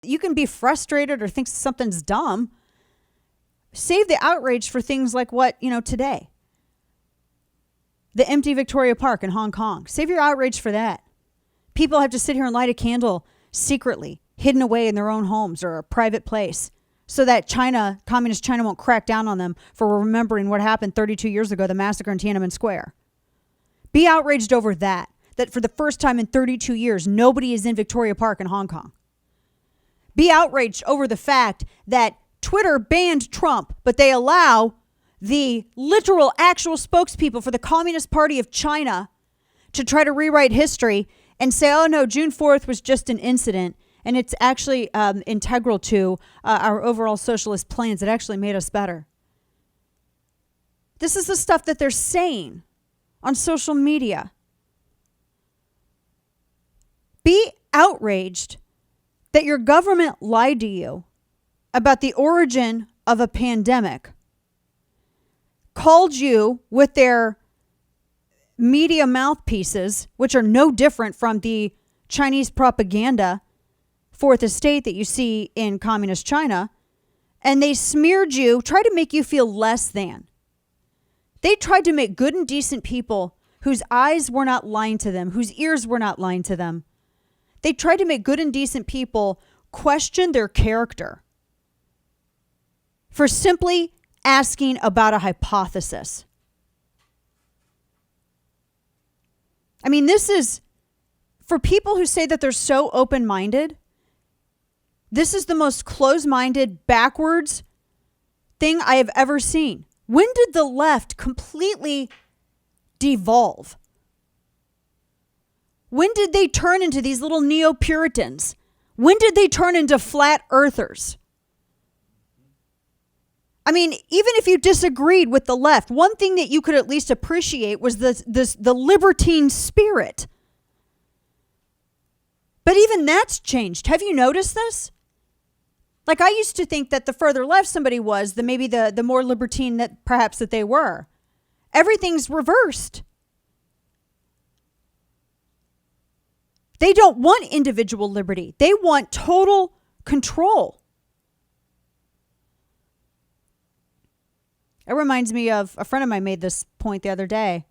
You can be frustrated or think something's dumb. Save the outrage for things like what, today. The empty Victoria Park in Hong Kong. Save your outrage for that. People have to sit here and light a candle secretly, hidden away in their own homes or a private place, so that communist China won't crack down on them for remembering what happened 32 years ago, the massacre in Tiananmen Square. Be outraged over that for the first time in 32 years, nobody is in Victoria Park in Hong Kong. Be outraged over the fact that Twitter banned Trump, but they allow the literal actual spokespeople for the Communist Party of China to try to rewrite history and say, oh no, June 4th was just an incident. And it's actually integral to our overall socialist plans. It actually made us better. This is the stuff that they're saying on social media. Be outraged that your government lied to you about the origin of a pandemic, called you with their media mouthpieces, which are no different from the Chinese propaganda fourth estate that you see in communist China, and they smeared you, tried to make you feel less than. They tried to make good and decent people whose eyes were not lying to them, whose ears were not lying to them. They tried to make good and decent people question their character for simply asking about a hypothesis. I mean, this is, for people who say that they're so open-minded, this is the most closed-minded, backwards thing I have ever seen. When did the left completely devolve? When did they turn into these little neo-Puritans? When did they turn into flat earthers? I mean, even if you disagreed with the left, one thing that you could at least appreciate was the libertine spirit. But even that's changed. Have you noticed this? Like, I used to think that the further left somebody was, the more libertine that perhaps that they were. Everything's reversed. They don't want individual liberty. They want total control. It reminds me of a friend of mine made this point the other day.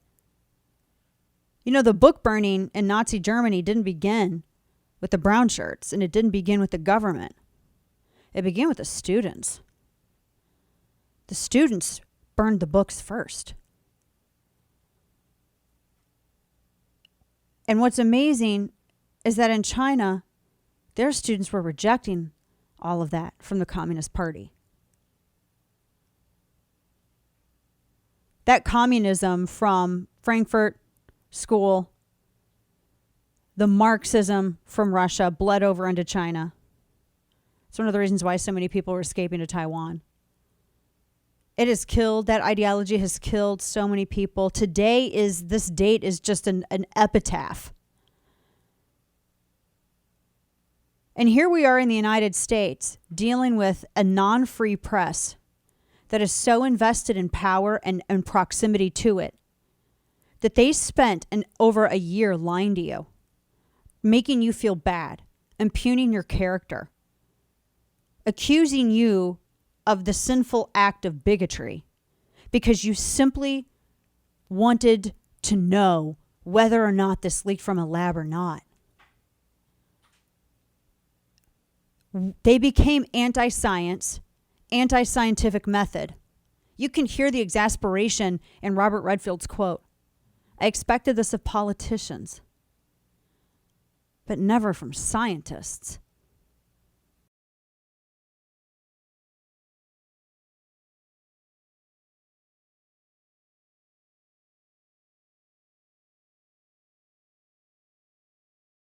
You know, the book burning in Nazi Germany didn't begin with the brown shirts, and it didn't begin with the government. It began with the students. The students burned the books first. And what's amazing is that in China, their students were rejecting all of that from the Communist Party. That communism from Frankfurt School, the Marxism from Russia bled over into China. It's one of the reasons why so many people are escaping to Taiwan. It has killed, that ideology has killed so many people. This date is just an epitaph. And here we are in the United States dealing with a non-free press that is so invested in power and proximity to it that they spent over a year lying to you, making you feel bad, impugning your character, accusing you of the sinful act of bigotry because you simply wanted to know whether or not this leaked from a lab or not. They became anti-science, anti-scientific method. You can hear the exasperation in Robert Redfield's quote. I expected this of politicians, but never from scientists.